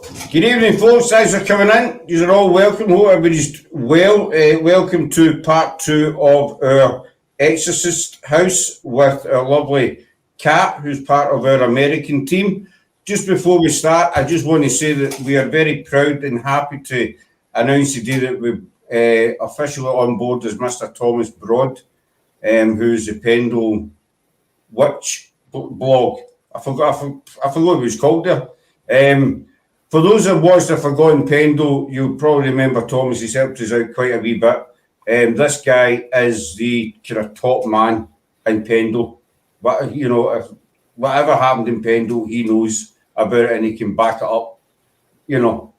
Good evening, folks. Thanks for coming in. You're all welcome. Hope everybody's well. Welcome to part two of our Exorcist House with our lovely Kat, who's part of our American team. Just before we start, I just want to say that we are very proud and happy to announce today that we're officially on board as Mr. Thomas Broad, who's the Pendle Witch blog. I forgot what it was called there. For those that watched the Forgotten Pendle, you'll probably remember Thomas. He's helped us out quite a wee bit. This guy is the kind of top man in Pendle. But if whatever happened in Pendle, he knows about it and he can back it up.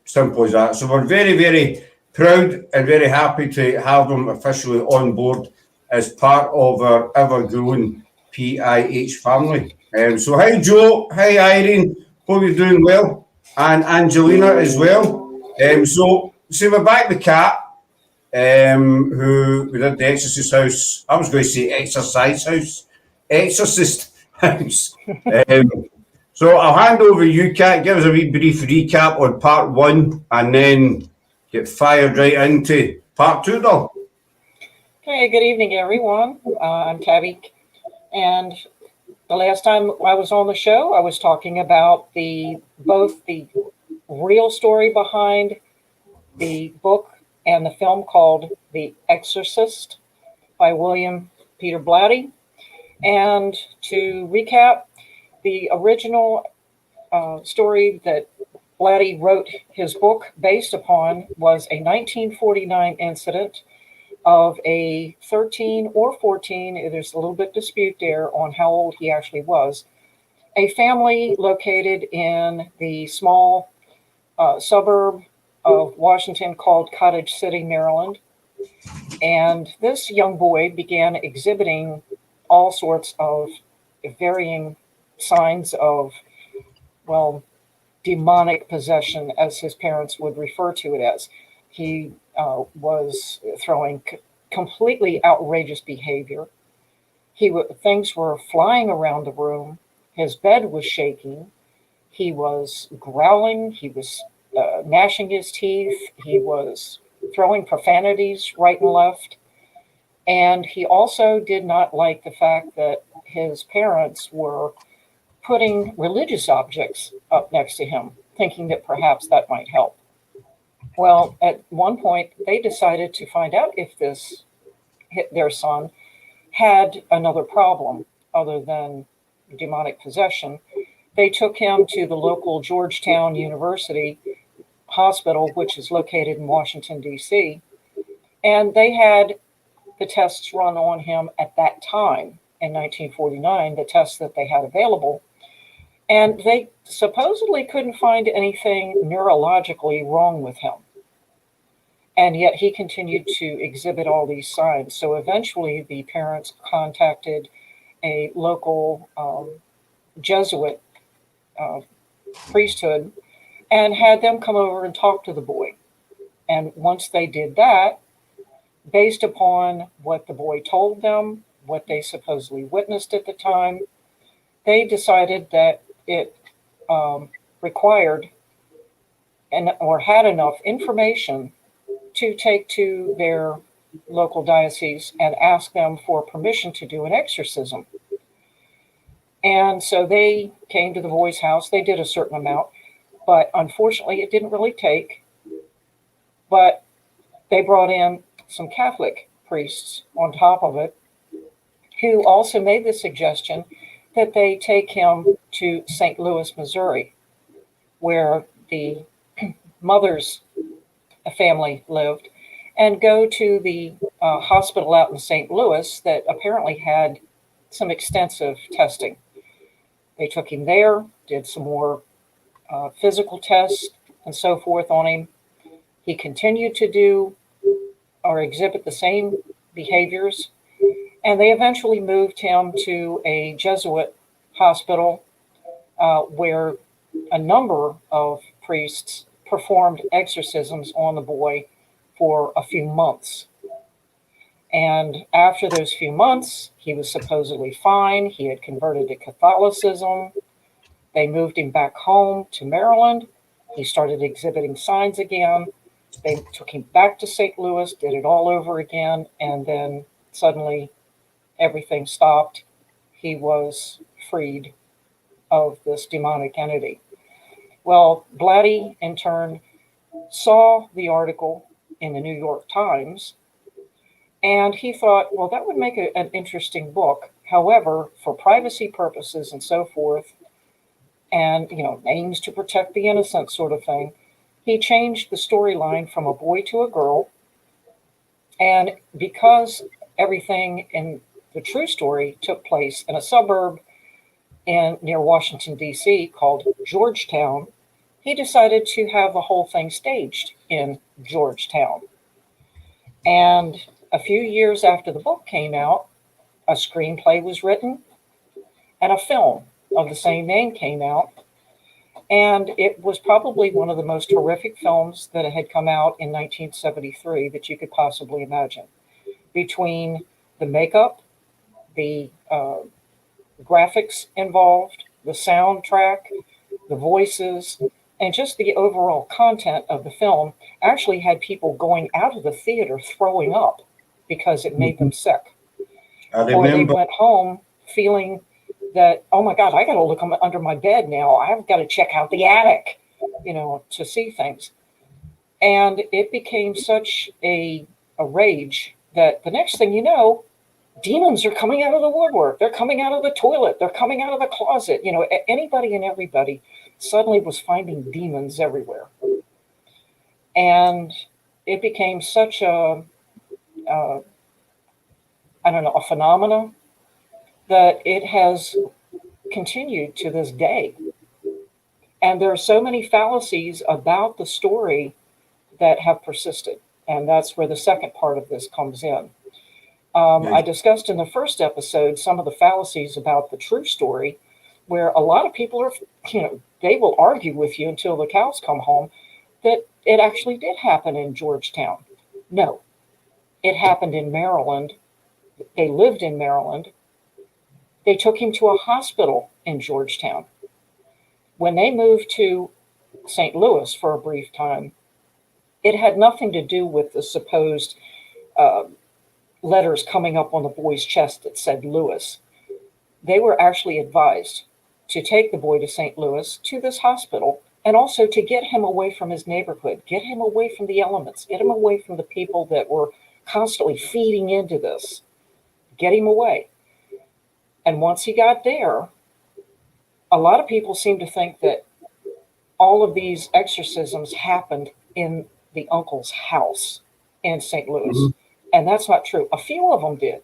Simple as that. So we're very, very proud and very happy to have him officially on board as part of our ever-growing PIH family. So hi Joe, hi Irene. Hope you're doing well. And Angelina as well. So we're back with Kat, who we did the Exorcist House. I was going to say Exercise House. Exorcist House. So I'll hand over to you, Kat. Give us a wee brief recap on part one and then get fired right into part two, though. Okay, good evening, everyone. I'm Tabby. And the last time I was on the show, I was talking about both the real story behind the book and the film called The Exorcist by William Peter Blatty. And to recap, the original story that Blatty wrote his book based upon was a 1949 incident of a 13 or 14, there's a little bit dispute there on how old he actually was, a family located in the small suburb of Washington called Cottage City, Maryland. And this young boy began exhibiting all sorts of varying signs of, demonic possession, as his parents would refer to it as. He was throwing completely outrageous behavior. Things were flying around the room. His bed was shaking. He was growling. He was gnashing his teeth. He was throwing profanities right and left. And he also did not like the fact that his parents were putting religious objects up next to him, thinking that perhaps that might help. Well, at one point, they decided to find out if their son had another problem other than demonic possession. They took him to the local Georgetown University hospital, which is located in Washington, D.C., and they had the tests run on him at that time in 1949, the tests that they had available, and they supposedly couldn't find anything neurologically wrong with him. And yet he continued to exhibit all these signs. So eventually the parents contacted a local Jesuit priesthood and had them come over and talk to the boy. And once they did that, based upon what the boy told them, what they supposedly witnessed at the time, they decided that it required or had enough information to take to their local diocese and ask them for permission to do an exorcism. And so they came to the boy's house. They did a certain amount, but unfortunately it didn't really take. But they brought in some Catholic priests on top of it, who also made the suggestion that they take him to St. Louis, Missouri, where the mother's family lived, and go to the hospital out in St. Louis that apparently had some extensive testing. They took him there, did some more physical tests and so forth on him. He continued to do or exhibit the same behaviors, and they eventually moved him to a Jesuit hospital where a number of priests performed exorcisms on the boy for a few months. And after those few months, he was supposedly fine. He had converted to Catholicism. They moved him back home to Maryland. He started exhibiting signs again. They took him back to St. Louis, did it all over again, and then suddenly everything stopped. He was freed of this demonic entity. Well, Blatty, in turn, saw the article in the New York Times, and he thought, well, that would make an interesting book. However, for privacy purposes and so forth, and, names to protect the innocent sort of thing, he changed the storyline from a boy to a girl. And because everything in the true story took place in a suburb near Washington, D.C., called Georgetown, he decided to have the whole thing staged in Georgetown. And a few years after the book came out, a screenplay was written and a film of the same name came out. And it was probably one of the most horrific films that had come out in 1973 that you could possibly imagine. Between the makeup, the graphics involved, the soundtrack, the voices, and just the overall content of the film actually had people going out of the theater throwing up because it made them sick. Or they went home feeling that, oh my God, I got to look under my bed now. I've got to check out the attic, to see things. And it became such a rage that the next thing you know, demons are coming out of the woodwork. They're coming out of the toilet. They're coming out of the closet. Anybody and everybody suddenly was finding demons everywhere. And it became such a phenomenon that it has continued to this day. And there are so many fallacies about the story that have persisted. And that's where the second part of this comes in. I discussed in the first episode some of the fallacies about the true story, where a lot of people are, they will argue with you until the cows come home that it actually did happen in Georgetown. No, it happened in Maryland. They lived in Maryland. They took him to a hospital in Georgetown. When they moved to St. Louis for a brief time, it had nothing to do with the supposed letters coming up on the boy's chest that said Louis. They were actually advised to take the boy to St. Louis, to this hospital, and also to get him away from his neighborhood, get him away from the elements, get him away from the people that were constantly feeding into this, get him away. And once he got there, a lot of people seem to think that all of these exorcisms happened in the uncle's house in St. Louis. Mm-hmm. And that's not true. A few of them did,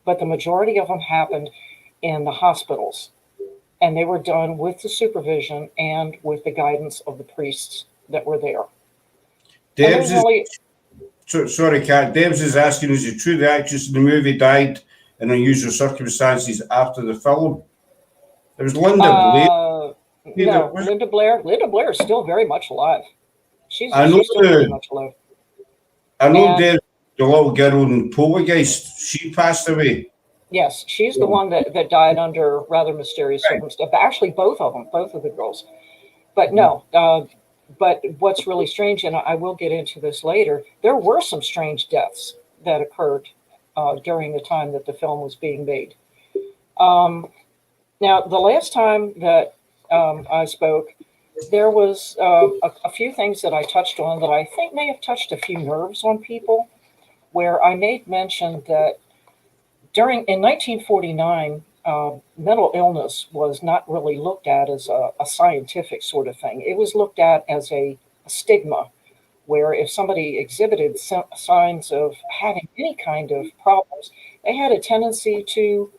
but the majority of them happened in the hospitals. And they were done with the supervision and with the guidance of the priests that were there. Sorry, Kat. Debs is asking, is it true the actress in the movie died in unusual circumstances after the film? There was Linda Blair. No, Linda Blair. Linda Blair is still very much alive. She's still very much alive. I know Debs, the little girl in Poltergeist, she passed away. Yes, she's the one that died under rather mysterious circumstances. Actually, both of the girls. But no, but what's really strange, and I will get into this later, there were some strange deaths that occurred during the time that the film was being made. Now, the last time that I spoke, there was a few things that I touched on that I think may have touched a few nerves on people, where I made mention that in 1949, mental illness was not really looked at as a scientific sort of thing. It was looked at as a stigma, where if somebody exhibited signs of having any kind of problems, they had a tendency to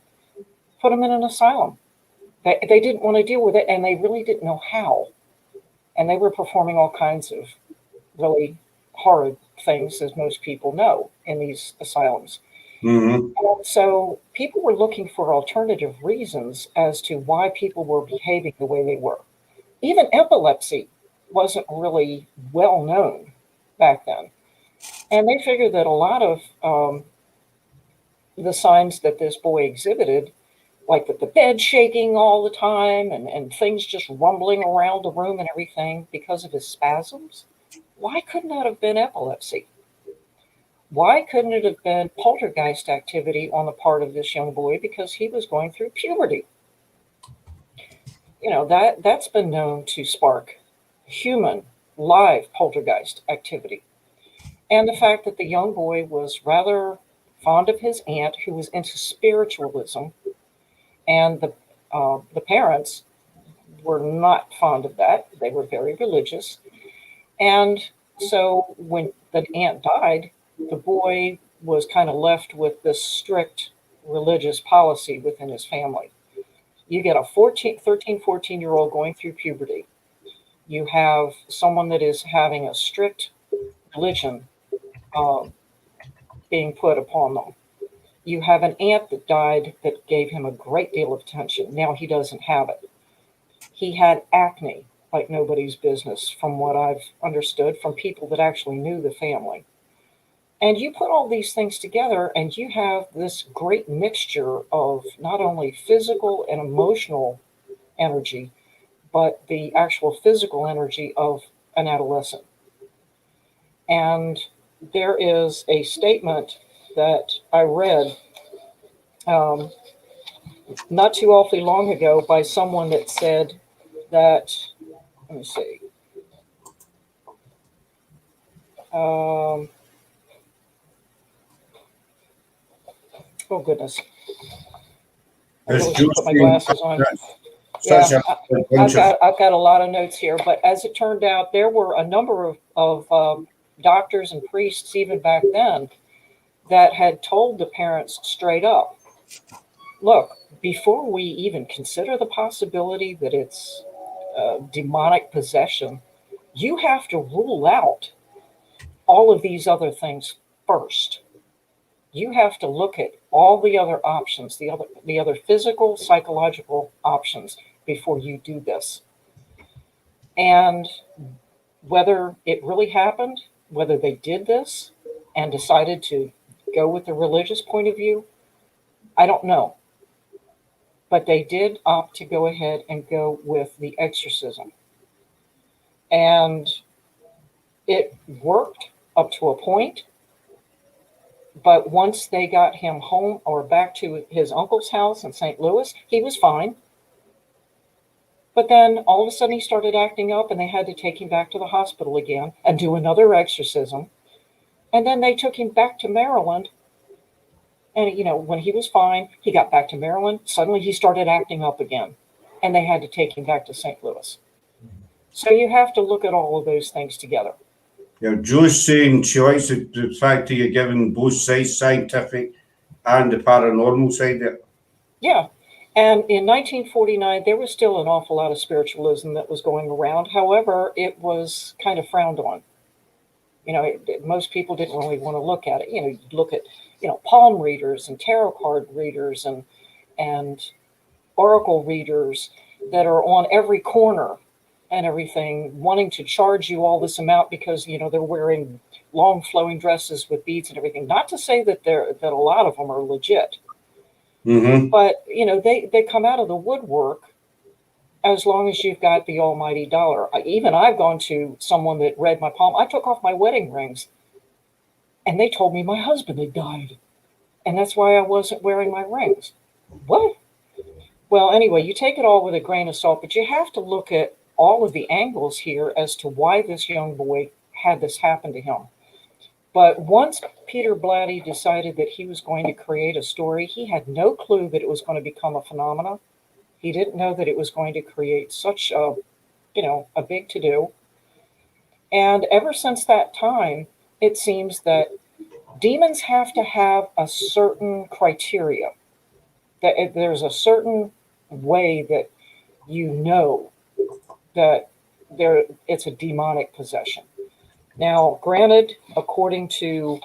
put them in an asylum. They didn't want to deal with it, and they really didn't know how. And they were performing all kinds of really horrid things, as most people know, in these asylums. Mm-hmm. So people were looking for alternative reasons as to why people were behaving the way they were. Even epilepsy wasn't really well known back then. And they figured that a lot of the signs that this boy exhibited like with the bed shaking all the time and things just rumbling around the room and everything because of his spasms. Why couldn't that have been epilepsy? Why couldn't it have been poltergeist activity on the part of this young boy because he was going through puberty? That's been known to spark human live poltergeist activity. And the fact that the young boy was rather fond of his aunt, who was into spiritualism, and the parents were not fond of that. They were very religious. And so when the aunt died, the boy was kind of left with this strict religious policy within his family. You get a 13, 14-year-old going through puberty. You have someone that is having a strict religion being put upon them. You have an aunt that died that gave him a great deal of attention. Now he doesn't have it. He had acne like nobody's business, from what I've understood from people that actually knew the family. And you put all these things together and you have this great mixture of not only physical and emotional energy, but the actual physical energy of an adolescent. And there is a statement that I read not too awfully long ago by someone that said that, let me see. Oh, goodness. I really should put my glasses on. Yeah, I've got a lot of notes here, but as it turned out, there were a number of doctors and priests even back then that had told the parents straight up, look, before we even consider the possibility that it's demonic possession, you have to rule out all of these other things first. You have to look at all the other options, the other physical, psychological options before you do this. And whether it really happened, whether they did this and decided to go with the religious point of view, I don't know. But they did opt to go ahead and go with the exorcism. And it worked up to a point. But once they got him home or back to his uncle's house in St. Louis, he was fine. But then all of a sudden he started acting up and they had to take him back to the hospital again and do another exorcism. And then they took him back to Maryland. And, when he was fine, he got back to Maryland. Suddenly he started acting up again. And they had to take him back to St. Louis. So you have to look at all of those things together. Yeah, Joe's saying she likes the fact that you're giving both sides, scientific and the paranormal side of it. Yeah. And in 1949, there was still an awful lot of spiritualism that was going around. However, it was kind of frowned on. Most people didn't really want to look at it. You look at, palm readers and tarot card readers and oracle readers that are on every corner and everything, wanting to charge you all this amount because, they're wearing long flowing dresses with beads and everything. Not to say that a lot of them are legit. Mm-hmm. But, they come out of the woodwork as long as you've got the almighty dollar. Even I've gone to someone that read my palm. I took off my wedding rings and they told me my husband had died. And that's why I wasn't wearing my rings. What? Well, anyway, you take it all with a grain of salt, but you have to look at all of the angles here as to why this young boy had this happen to him. But once Peter Blatty decided that he was going to create a story, he had no clue that it was going to become a phenomenon. He didn't know that it was going to create such a big to-do. And ever since that time, it seems that demons have to have a certain criteria. That there's a certain way that that it's a demonic possession. Now, granted, according to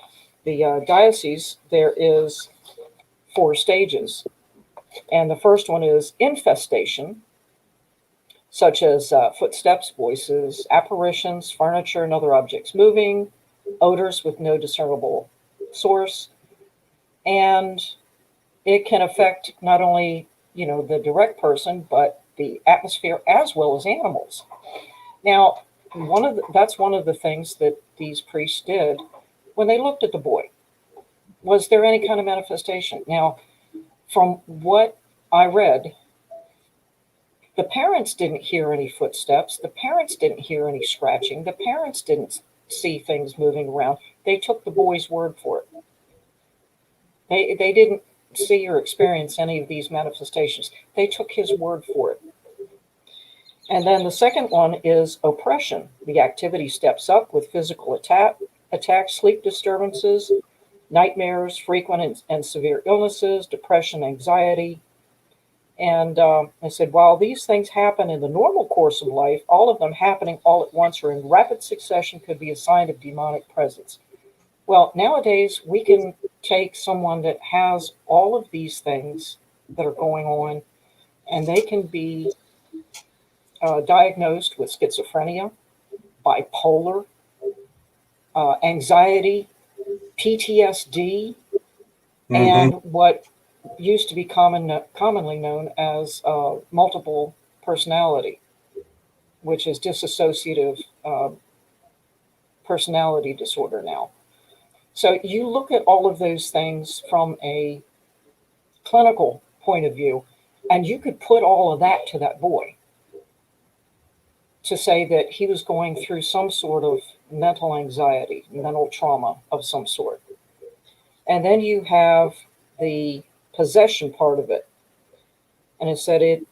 the diocese, there is 4 stages. And the first one is infestation, such as footsteps, voices, apparitions, furniture, and other objects moving, odors with no discernible source. And it can affect not only the direct person, but the atmosphere as well as animals. Now, that's one of the things that these priests did when they looked at the boy. Was there any kind of manifestation? Now, from what I read, the parents didn't hear any footsteps. The parents didn't hear any scratching. The parents didn't see things moving around. They took the boy's word for it. They didn't see or experience any of these manifestations. They took his word for it. And then the second one is oppression. The activity steps up with physical attacks, sleep disturbances, nightmares, frequent and severe illnesses, depression, anxiety. And I said, while these things happen in the normal course of life, all of them happening all at once or in rapid succession could be a sign of demonic presence. Well, nowadays we can take someone that has all of these things that are going on, and they can be diagnosed with schizophrenia, bipolar, anxiety, PTSD, and what used to be commonly known as multiple personality, which is dissociative personality disorder now. So you look at all of those things from a clinical point of view, and you could put all of that to that boy to say that he was going through some sort of mental anxiety, mental trauma of some sort. And then you have the possession part of it. And it said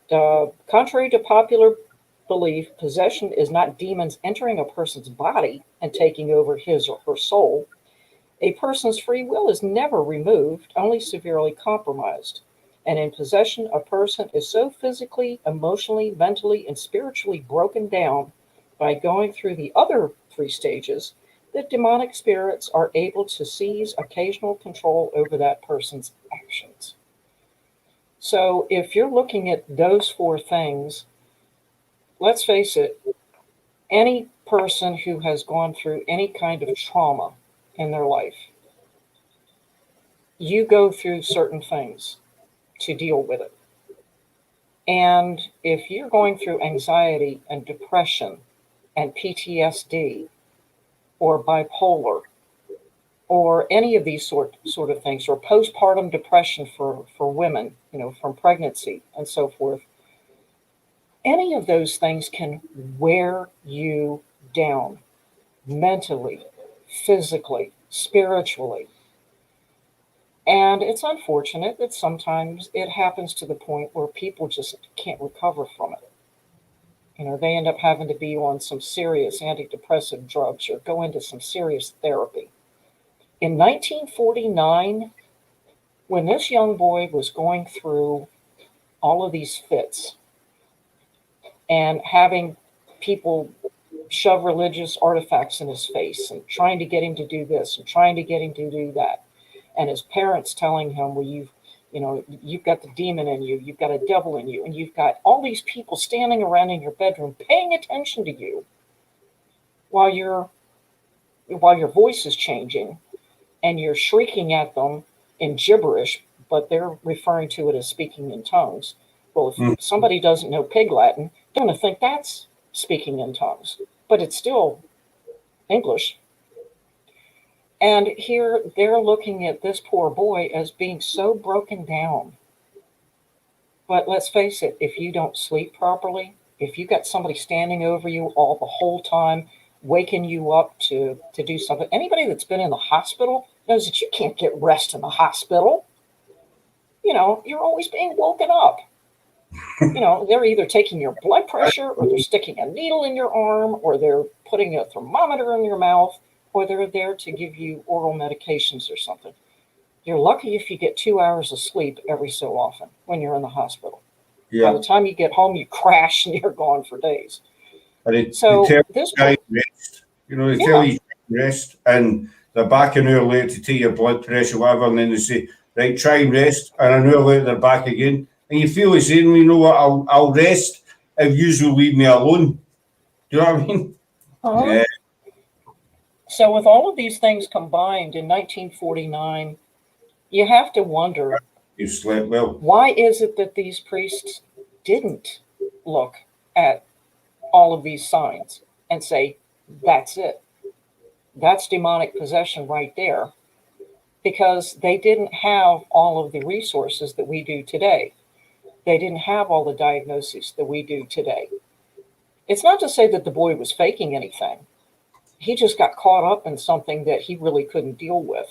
contrary to popular belief, possession is not demons entering a person's body and taking over his or her soul. A person's free will is never removed, only severely compromised. And in possession, a person is so physically, emotionally, mentally, and spiritually broken down by going through the other three stages that demonic spirits are able to seize occasional control over that person's actions. So if you're looking at those four things, let's face it, any person who has gone through any kind of trauma in their life, you go through certain things to deal with it. And if you're going through anxiety and depression and PTSD or bipolar or any of these sort of things, or postpartum depression for women, from pregnancy and so forth, any of those things can wear you down mentally, physically, spiritually. And it's unfortunate that sometimes it happens to the point where people just can't recover from it. They end up having to be on some serious antidepressive drugs or go into some serious therapy. In 1949, when this young boy was going through all of these fits and having people shove religious artifacts in his face and trying to get him to do this and trying to get him to do that, and his parents telling him, well, you've got the demon in you, you've got a devil in you, and you've got all these people standing around in your bedroom paying attention to you while your voice is changing and you're shrieking at them in gibberish, but they're referring to it as speaking in tongues. Well, if somebody doesn't know Pig Latin, they're going to think that's speaking in tongues, but it's still English. And here they're looking at this poor boy as being so broken down. But let's face it, if you don't sleep properly, if you got somebody standing over you the whole time, waking you up to do something, anybody that's been in the hospital knows that you can't get rest in the hospital. You're always being woken up. They're either taking your blood pressure, or they're sticking a needle in your arm, or they're putting a thermometer in your mouth, or they're there to give you oral medications or something. You're lucky if you get 2 hours of sleep every so often when you're in the hospital. Yeah. By the time you get home, you crash and you're gone for days. They tell you rest. They tell you rest, and they're back an hour later to take your blood pressure, whatever, and then they say, right, try and rest, and an hour later they're back again. And you feel the same, you know what, I'll rest if you will leave me alone. Do you know what I mean? Uh-huh. Yeah. So with all of these things combined in 1949, you have to wonder You slept well. Why is it that these priests didn't look at all of these signs and say, that's it? That's demonic possession right there. Because they didn't have all of the resources that we do today. They didn't have all the diagnoses that we do today. It's not to say that the boy was faking anything. He just got caught up in something that he really couldn't deal with.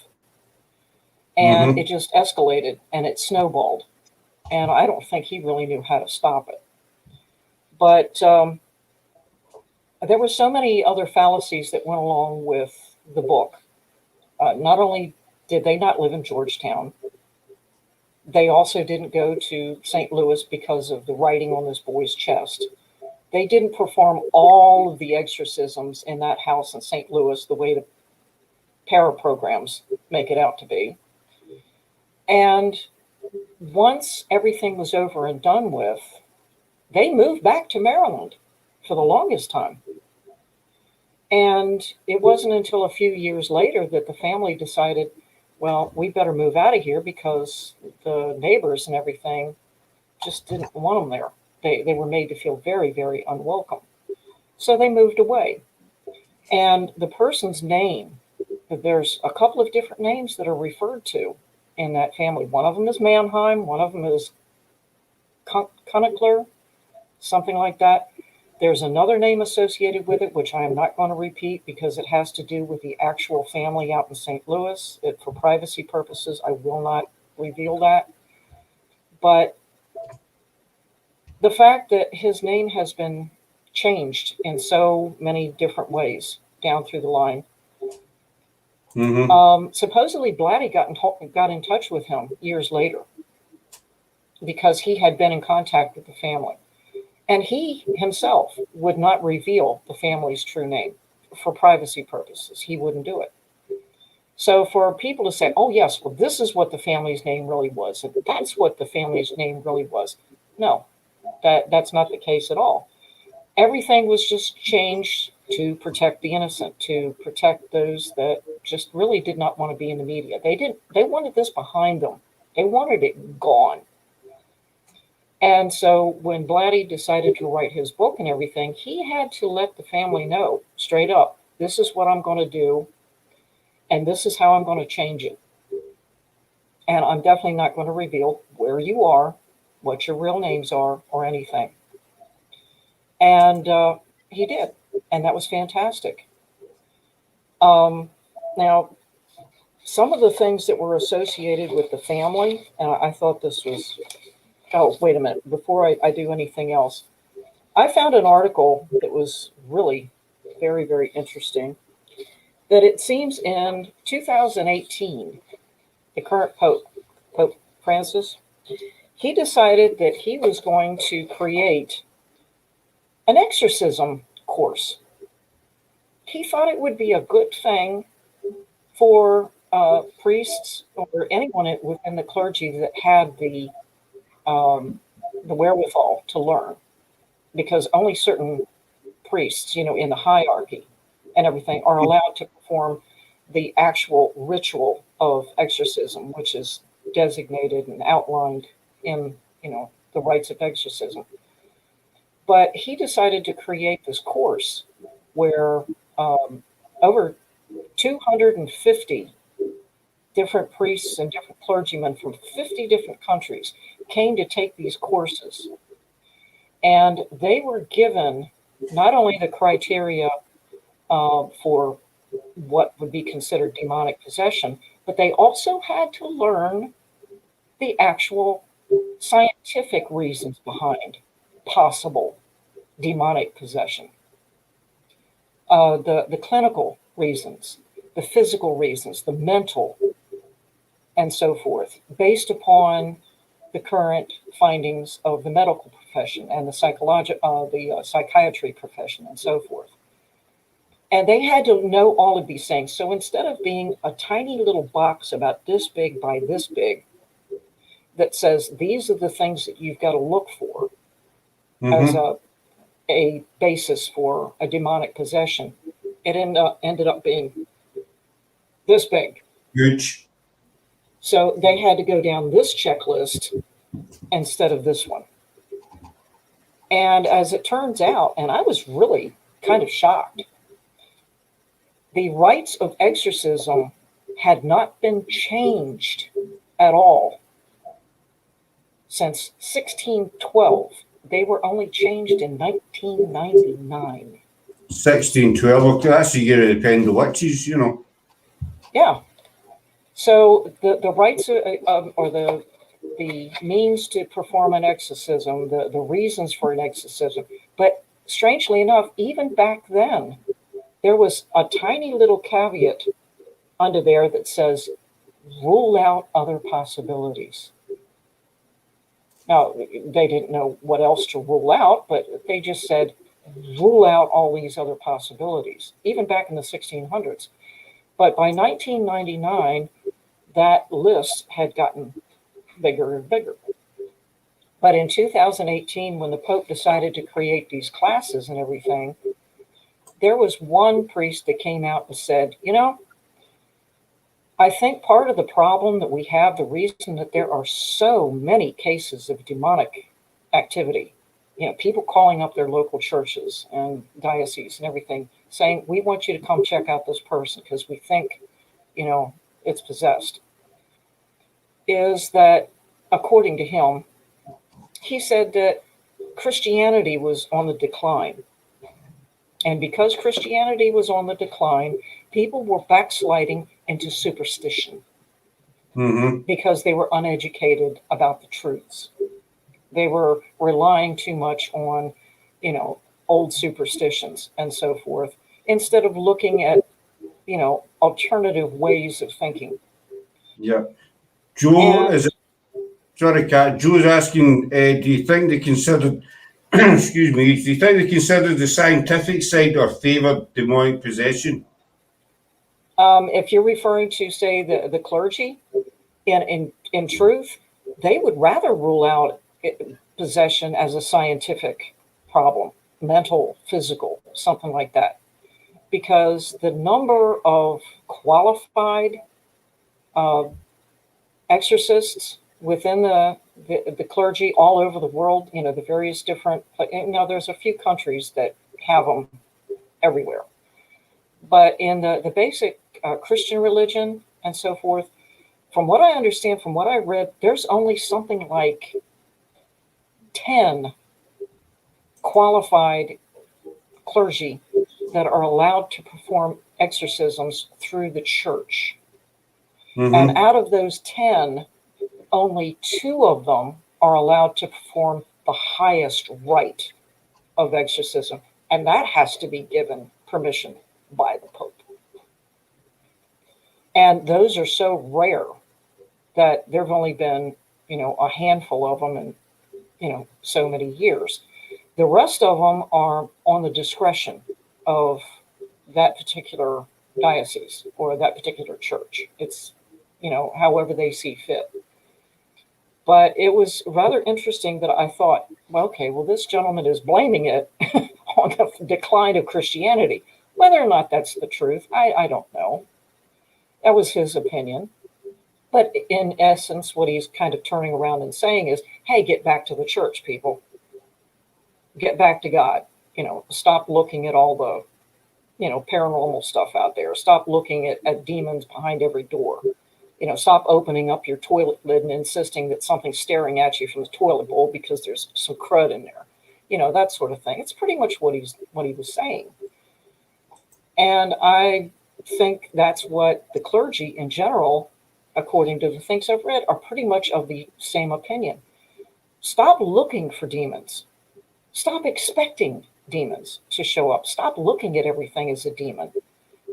And it just escalated and it snowballed. And I don't think he really knew how to stop it. But there were so many other fallacies that went along with the book. Not only did they not live in Georgetown, they also didn't go to St. Louis because of the writing on this boy's chest. They didn't perform all of the exorcisms in that house in St. Louis the way the para programs make it out to be. And once everything was over and done with, they moved back to Maryland for the longest time. And it wasn't until a few years later that the family decided, well, we better move out of here because the neighbors and everything just didn't want them there. They were made to feel very, very unwelcome. So they moved away. And the person's name, there's a couple of different names that are referred to in that family. One of them is Mannheim. One of them is Kunigler, something like that. There's another name associated with it, which I am not going to repeat because it has to do with the actual family out in St. Louis. For privacy purposes, I will not reveal that. But the fact that his name has been changed in so many different ways down through the line. Supposedly, Blatty got in touch with him years later because he had been in contact with the family. And he himself would not reveal the family's true name for privacy purposes. He wouldn't do it. So for people to say, oh, yes, well, this is what the family's name really was, and that's what the family's name really was. No, that's not the case at all. Everything was just changed to protect the innocent, to protect those that just really did not want to be in the media. They wanted this behind them. They wanted it gone. And so when Blatty decided to write his book and everything, he had to let the family know straight up, this is what I'm going to do, and this is how I'm going to change it. And I'm definitely not going to reveal where you are, what your real names are, or anything. And he did, and that was fantastic. Now, some of the things that were associated with the family, and I thought this was... Oh, wait a minute. Before I do anything else, I found an article that was really very, very interesting, that it seems in 2018, the current Pope Francis, he decided that he was going to create an exorcism course. He thought it would be a good thing for priests or anyone within the clergy that had the wherewithal to learn, because only certain priests, in the hierarchy and everything, are allowed to perform the actual ritual of exorcism, which is designated and outlined in, the rites of exorcism. But he decided to create this course where over 250 different priests and different clergymen from 50 different countries came to take these courses. And they were given not only the criteria for what would be considered demonic possession, but they also had to learn the actual scientific reasons behind possible demonic possession. The clinical reasons, the physical reasons, the mental, and so forth, based upon the current findings of the medical profession and the psychiatry profession and so forth. And they had to know all of these things. So instead of being a tiny little box about this big by this big that says these are the things that you've got to look for as a basis for a demonic possession, it ended up being this big. Huge. So they had to go down this checklist instead of this one. And as it turns out, and I was really kind of shocked, the rites of exorcism had not been changed at all since 1612. They were only changed in 1999. 1612. Okay, that's the year of the Pendle Witches, you know. Yeah. So the rites or the means to perform an exorcism, the reasons for an exorcism. But strangely enough, even back then, there was a tiny little caveat under there that says, rule out other possibilities. Now, they didn't know what else to rule out, but they just said, rule out all these other possibilities, even back in the 1600s. But by 1999, that list had gotten bigger and bigger. But in 2018, when the Pope decided to create these classes and everything, there was one priest that came out and said, you know, I think part of the problem that we have, the reason that there are so many cases of demonic activity, you know, people calling up their local churches and dioceses and everything, saying, we want you to come check out this person because we think, you know, it's possessed, is that, according to him, he said that Christianity was on the decline. And because Christianity was on the decline, people were backsliding into superstition because they were uneducated about the truths. They were relying too much on, you know, old superstitions and so forth, instead of looking at, you know, alternative ways of thinking. Yeah. Joe, sorry, Kat. Joe's asking, do you think they considered, excuse me, do you think they considered the scientific side or favoured demonic possession? If you're referring to, say, the clergy, in truth, they would rather rule out possession as a scientific problem, mental, physical, something like that, because the number of qualified exorcists within the clergy all over the world, you know, the various different, you know, there's a few countries that have them everywhere. But in the basic Christian religion and so forth, from what I understand, from what I read, there's only something like 10 qualified clergy that are allowed to perform exorcisms through the church. And out of those 10, only 2 of them are allowed to perform the highest rite of exorcism. And that has to be given permission by the Pope. And those are so rare that there have only been, you know, a handful of them in, you know, so many years. The rest of them are on the discretion of that particular diocese or that particular church. It's, you know, however they see fit. But it was rather interesting that I thought, well, okay, well, this gentleman is blaming it on the decline of Christianity. Whether or not that's the truth, I don't know. That was his opinion. But in essence, what he's kind of turning around and saying is, hey, get back to the church, people. Get back to God. You know, stop looking at all the, you know, paranormal stuff out there. Stop looking at demons behind every door. You know, stop opening up your toilet lid and insisting that something's staring at you from the toilet bowl because there's some crud in there. You know, that sort of thing. It's pretty much what he was saying. And I think that's what the clergy in general, according to the things I've read, are pretty much of the same opinion. Stop looking for demons. Stop expecting demons to show up. Stop looking at everything as a demon.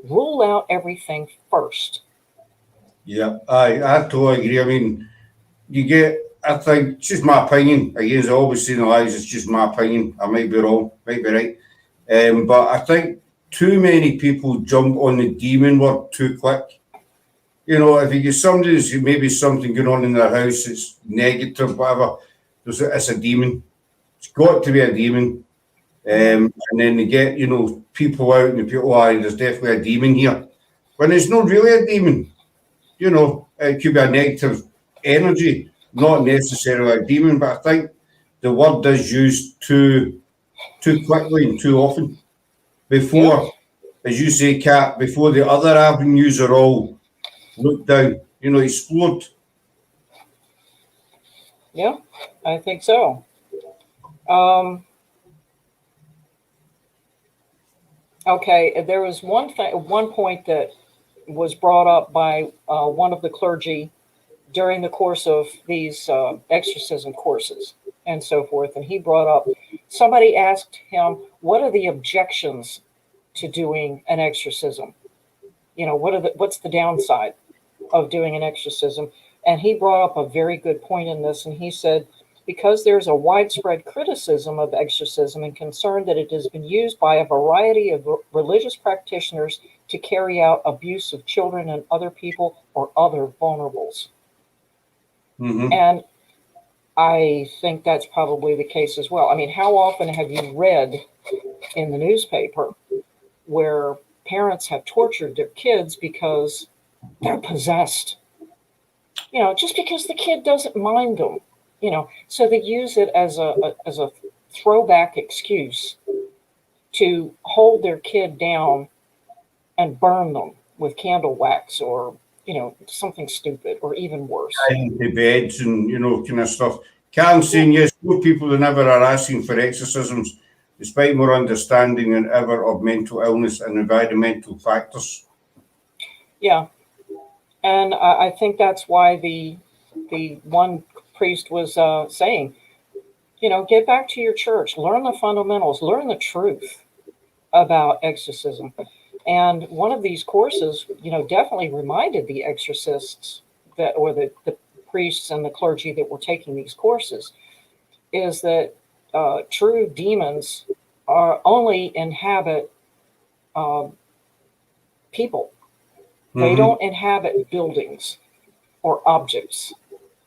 Rule out everything first. Yeah, I totally agree. I mean, I think, it's just my opinion. Again, as I always say in the lives, it's just my opinion. I might be wrong, might be right. But I think too many people jump on the demon word too quick. You know, if you get somebody who's maybe something going on in their house, it's negative, whatever, it's a demon. It's got to be a demon. And then they get, you know, people out and the people, there's definitely a demon here. When it's not really a demon. You know, It could be a negative energy, not necessarily a demon, but I think the word is used too quickly and too often. Before, as you say, Kat, before the other avenues are all looked down, explored. Yeah, I think so. Okay, there was one point that was brought up by one of the clergy during the course of these exorcism courses and so forth. And he brought up, somebody asked him, what are the objections to doing an exorcism? What's the downside of doing an exorcism? And he brought up a very good point in this. And he said, because there's a widespread criticism of exorcism and concern that it has been used by a variety of religious practitioners to carry out abuse of children and other people or other vulnerables. Mm-hmm. And I think that's probably the case as well. I mean, how often have you read in the newspaper where parents have tortured their kids because they're possessed? Just because the kid doesn't mind them, so they use it as a throwback excuse to hold their kid down and burn them with candle wax or something stupid or even worse. Into beds and kind of stuff. Karen saying yes, more people than ever are asking for exorcisms, despite more understanding than ever of mental illness and environmental factors. Yeah, and I think that's why the one priest was saying, get back to your church, learn the fundamentals, learn the truth about exorcism. And one of these courses, definitely reminded the exorcists or the priests and the clergy that were taking these courses, is that true demons only inhabit people. Mm-hmm. They don't inhabit buildings or objects.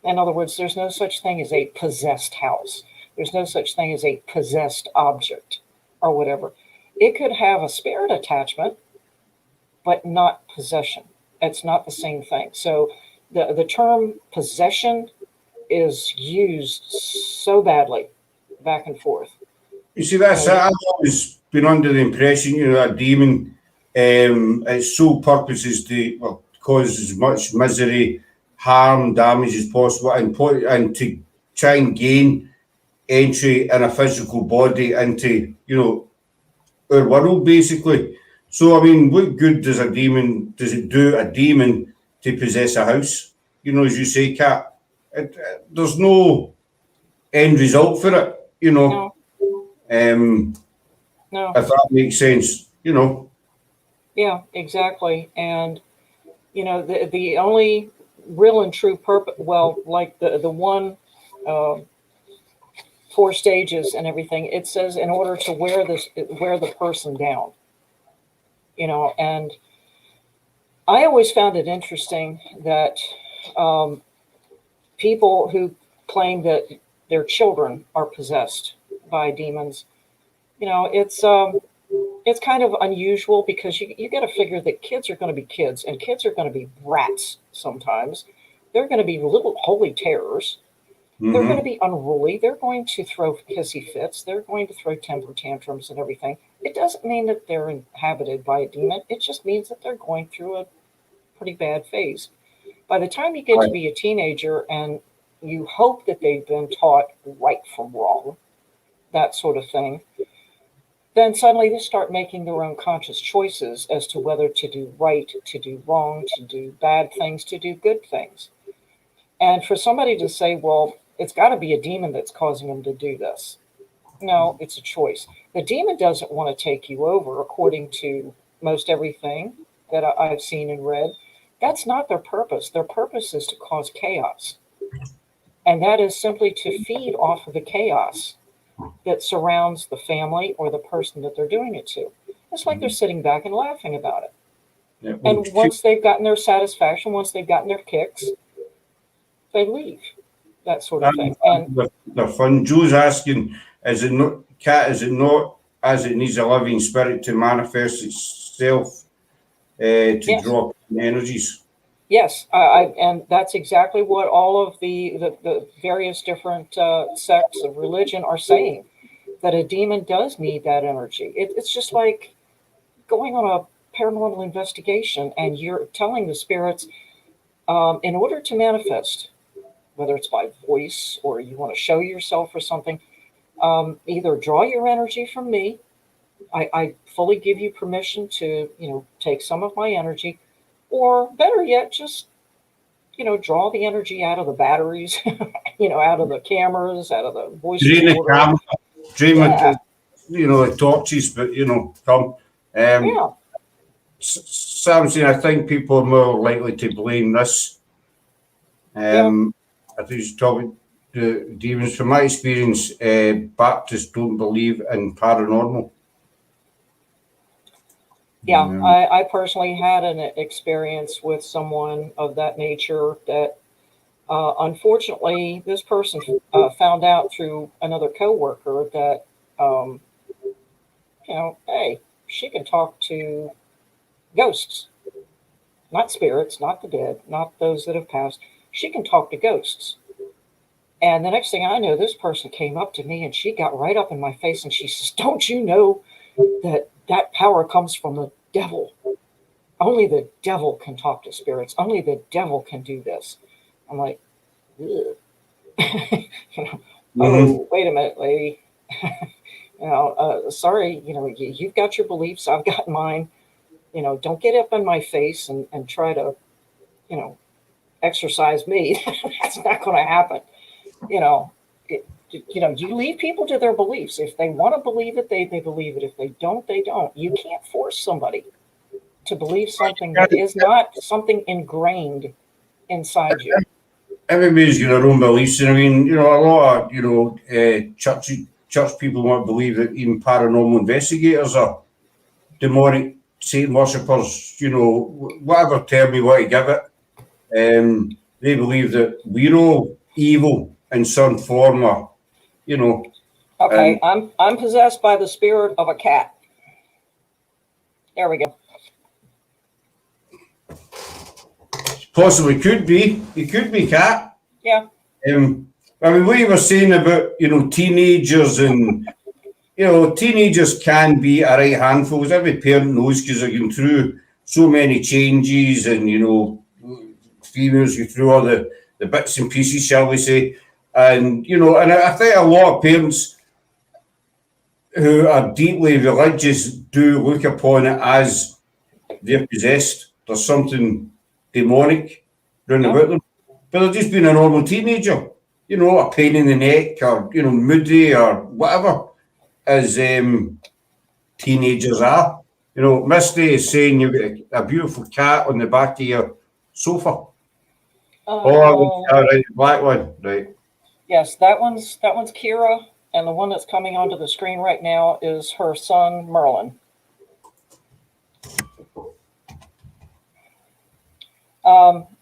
In other words, there's no such thing as a possessed house. There's no such thing as a possessed object or whatever. It could have a spirit attachment, but not possession. It's not the same thing. So the term possession is used so badly back and forth. You see, I've always been under the impression, a demon, its sole purpose is to cause as much misery, harm, damage as possible, and to try and gain entry in a physical body into, our world, basically. So, I mean, what good does it do a demon to possess a house? As you say, Kat, there's no end result for it, No. No. If that makes sense, Yeah, exactly. And, the only real and true purpose, like the one 4 stages and everything, it says in order to wear the person down, and I always found it interesting that people who claim that their children are possessed by demons, it's kind of unusual because you got to figure that kids are going to be kids and kids are going to be brats sometimes. They're going to be little holy terrors. Mm-hmm. They're going to be unruly. They're going to throw hissy fits. They're going to throw temper tantrums and everything. It doesn't mean that they're inhabited by a demon. It just means that they're going through a pretty bad phase. By the time you get to be a teenager and you hope that they've been taught right from wrong, that sort of thing, then suddenly they start making their own conscious choices as to whether to do right, to do wrong, to do bad things, to do good things. And for somebody to say, well, it's got to be a demon that's causing them to do this. No, it's a choice. The demon doesn't want to take you over, according to most everything that I've seen and read. That's not their purpose. Their purpose is to cause chaos. And that is simply to feed off of the chaos that surrounds the family or the person that they're doing it to. It's like they're sitting back and laughing about it. Yeah, and once they've gotten their satisfaction, once they've gotten their kicks, they leave. That sort of thing. And the fun. Joe's asking, is it not, Kat, is it not as it needs a living spirit to manifest itself to draw energies? Yes, and that's exactly what all of the various different sects of religion are saying, that a demon does need that energy. It's just like going on a paranormal investigation and you're telling the spirits, in order to manifest, whether it's by voice or you want to show yourself or something, either draw your energy from me. I fully give you permission to, take some of my energy, or better yet, just, draw the energy out of the batteries, out of the cameras, out of the voice Drain the recorder. camera, drain Yeah, the torches, but come. yeah, Samson, I think people are more likely to blame this. yeah, I think he's talking to demons. From my experience, Baptists don't believe in paranormal. yeah. Um, I personally had an experience with someone of that nature that, unfortunately, this person found out through another coworker that, hey, she can talk to ghosts, not spirits, not the dead, not those that have passed. She can talk to ghosts. And the next thing I know, this person came up to me and she got right up in my face and she says, "Don't you know that power comes from the devil? Only the devil can talk to spirits. Only the devil can do this." I'm like, ugh. mhm. Oh, wait a minute, lady. Sorry, you've got your beliefs, I've got mine. Don't get up in my face and try to, you know, exercise me. That's not going to happen. You know, you leave people to their beliefs. If they want to believe it, they believe it. If they don't, they don't. You can't force somebody to believe something that is not something ingrained inside you. Everybody's got their own beliefs, and I mean, a lot of church people want to believe that even paranormal investigators are demonic Satan worshippers. Whatever term you want to give it. They believe that we're all evil in some form, or Okay, and I'm possessed by the spirit of a cat. There we go. possibly could be. It could be cat. Yeah. I mean, what you were saying about teenagers, and teenagers can be a right handful, as every parent knows, because they're going through so many changes, and females go through all the bits and pieces, shall we say, and and I think a lot of parents who are deeply religious do look upon it as they're possessed. There's something demonic round Yeah. about them. But they're just being a normal teenager, a pain in the neck, or, moody, or whatever, as teenagers are. Misty is saying you've got a beautiful cat on the back of your sofa. Oh, Oh, right, the black one, right. yes, that one's Kira, and the one that's coming onto the screen right now is her son Merlin.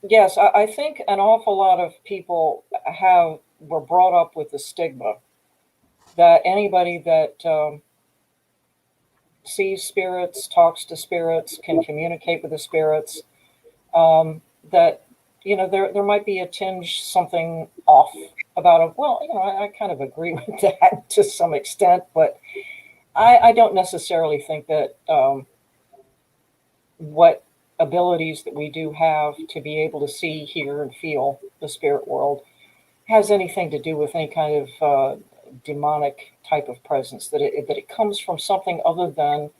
Yes, I think an awful lot of people were brought up with the stigma that anybody that sees spirits, talks to spirits, can communicate with the spirits, that there might be a tinge something off about it. Well, I kind of agree with that to some extent, but I don't necessarily think that what abilities that we do have to be able to see, hear, and feel the spirit world has anything to do with any kind of demonic type of presence. That it comes from something other than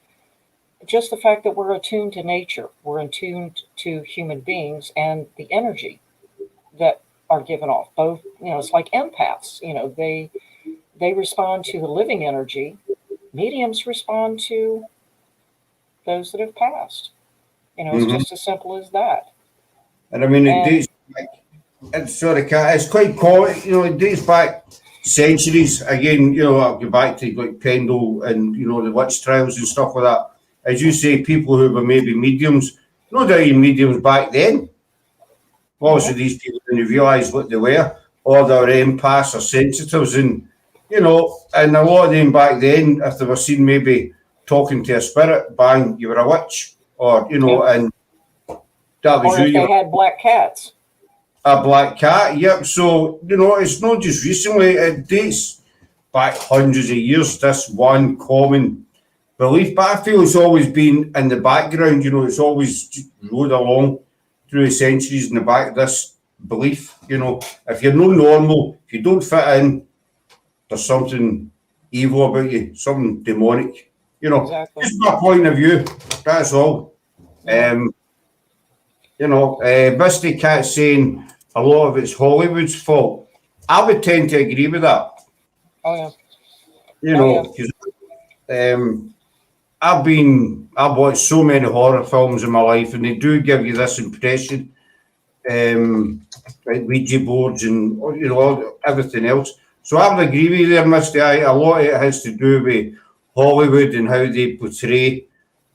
just the fact that we're attuned to nature, we're attuned to human beings and the energy that are given off. Both, it's like empaths. They respond to the living energy. Mediums respond to those that have passed. It's Mm-hmm. just as simple as that. And I mean, it And dates back, it's quite common, it dates back centuries. Again, I'll go back to like Pendle and, the witch trials and stuff like that. As you say, people who were maybe mediums, no doubt even mediums back then. Obviously, these people didn't realise what they were, or they were empaths or sensitives, and, and a lot of them back then, if they were seen maybe talking to a spirit, bang, you were a witch, or, and That was Or if you. they had black cats. A black cat, yep. So, it's not just recently, it dates back hundreds of years, this one common belief. But I feel it's always been in the background, it's always just rode along through the centuries in the back, this belief, if you're no normal, if you don't fit in, there's something evil about you, something demonic, Exactly. Just my point of view, that's all. Yeah. Misty Cat saying a lot of it's Hollywood's fault. I would tend to agree with that. Oh, yeah. Because I've watched so many horror films in my life, and they do give you this impression, like Ouija boards and everything else. So I would agree with you there, Misty. A lot of it has to do with Hollywood and how they portray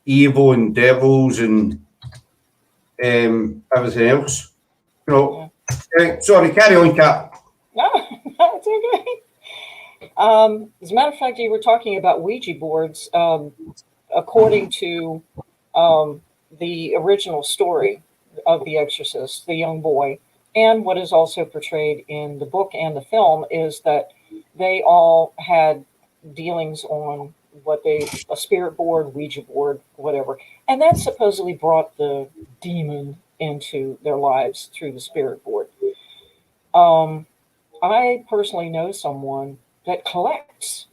evil and devils and everything else. Sorry, carry on, Kat. No, it's okay. As a matter of fact, you were talking about Ouija boards. According to the original story of The Exorcist, the young boy, and what is also portrayed in the book and the film, is that they all had dealings on a spirit board, Ouija board, whatever. And that supposedly brought the demon into their lives through the spirit board. I personally know someone that collects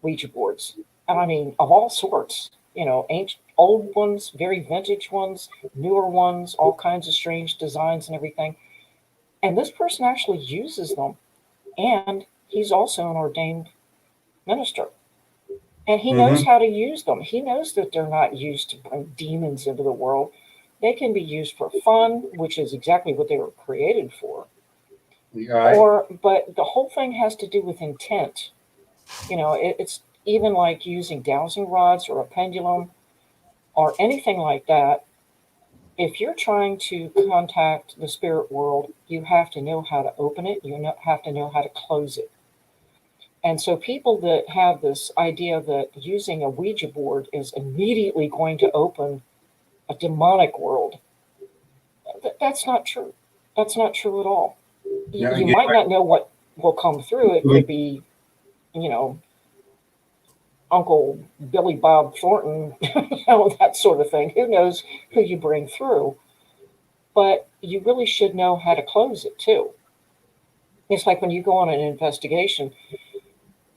Ouija boards. And I mean, of all sorts, ancient, old ones, very vintage ones, newer ones, all kinds of strange designs and everything. And this person actually uses them. And he's also an ordained minister. And he knows how to use them. He knows that they're not used to bring demons into the world. They can be used for fun, which is exactly what they were created for. Right. But the whole thing has to do with intent. It's even like using dowsing rods or a pendulum or anything like that. If you're trying to contact the spirit world, you have to know how to open it. You have to know how to close it. And so people that have this idea that using a Ouija board is immediately going to open a demonic world, that's not true. That's not true at all. You might not know what will come through. It could be, Uncle Billy Bob Thornton, that sort of thing. Who knows who you bring through? But you really should know how to close it too. It's like when you go on an investigation.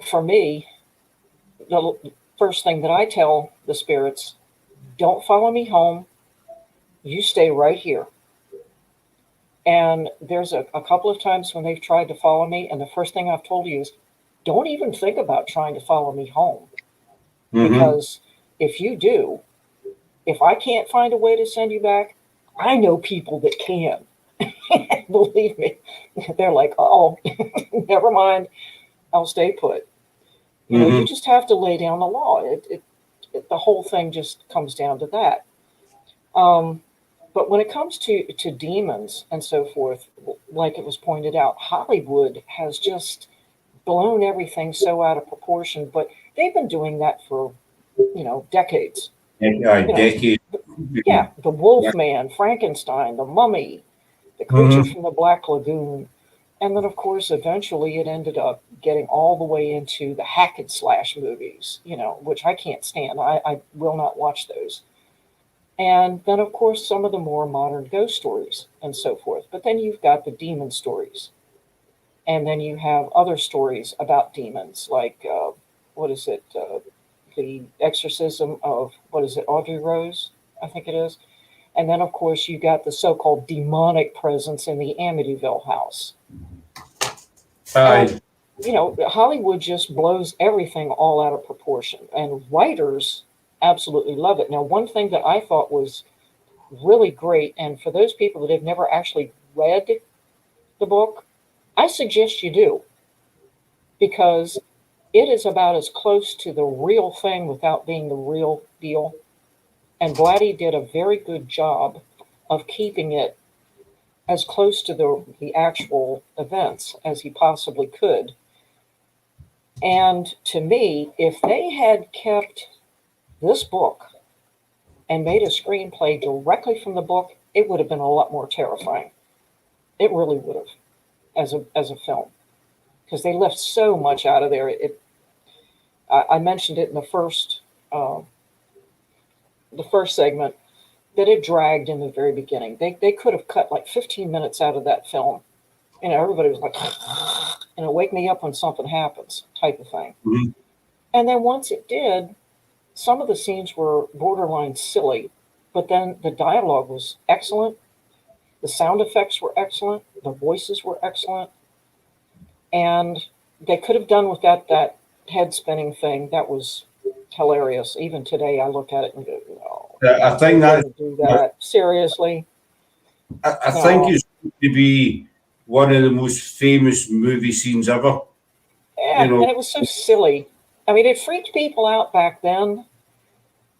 For me, the first thing that I tell the spirits, don't follow me home. You stay right here. And there's a couple of times when they've tried to follow me, and the first thing I've told you is, don't even think about trying to follow me home. Because if you do, if I can't find a way to send you back, I know people that can. Believe me. They're like, oh, never mind. I'll stay put. You just have to lay down the law. The whole thing just comes down to that. But when it comes to demons and so forth, like it was pointed out, Hollywood has just blown everything so out of proportion. But they've been doing that for, decades. Decades. Yeah, the Wolfman, Frankenstein, the Mummy, the Creature from the Black Lagoon. And then, of course, eventually it ended up getting all the way into the hack and slash movies, which I can't stand. I will not watch those. And then, of course, some of the more modern ghost stories and so forth. But then you've got the demon stories. And then you have other stories about demons, like, the Exorcism of, Audrey Rose, I think it is. And then, of course, you got the so-called demonic presence in the Amityville house. And, Hollywood just blows everything all out of proportion. And writers absolutely love it. Now, one thing that I thought was really great, and for those people that have never actually read the book, I suggest you do. Because it is about as close to the real thing without being the real deal. And Blatty did a very good job of keeping it as close to the actual events as he possibly could. And to me, if they had kept this book and made a screenplay directly from the book, it would have been a lot more terrifying. It really would have, as a film, because they left so much out of there. I mentioned it in the first segment, that it dragged in the very beginning. They could have cut like 15 minutes out of that film. Everybody was like, wake me up when something happens type of thing. Mhm. And then once it did, some of the scenes were borderline silly, but then the dialogue was excellent. The sound effects were excellent. The voices were excellent. And they could have done with that head spinning thing. That was hilarious. Even today, I look at it and go, no, I think they that didn't do that. Seriously. I think No. it's going to be one of the most famous movie scenes ever. Yeah, and it was so silly. I mean, it freaked people out back then,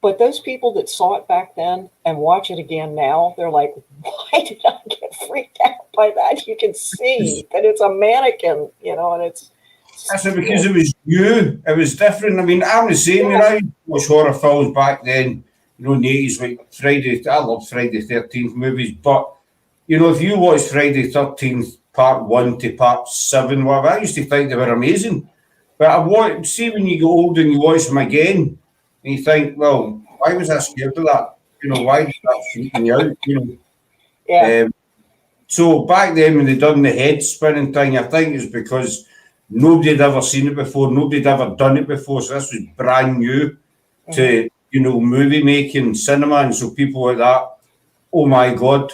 but those people that saw it back then and watch it again now, they're like, why did I get freaked out by that? You can see that it's a mannequin, and it's... That's it, because it was new. It was different. I mean, I'm the same. Yeah. I watched horror films back then, in the 80s, like Friday. I love Friday 13th movies, but, if you watch Friday 13th, part 1 to part 7, whatever, I used to think they were amazing. But see, when you get older and you watch them again, and you think, well, why was I scared of that? Why did that freak me out? Yeah. So back then, when they done the head spinning thing, I think it's because nobody had ever seen it before, nobody had ever done it before. So this was brand new to, movie making, cinema. And so people like that, oh my God,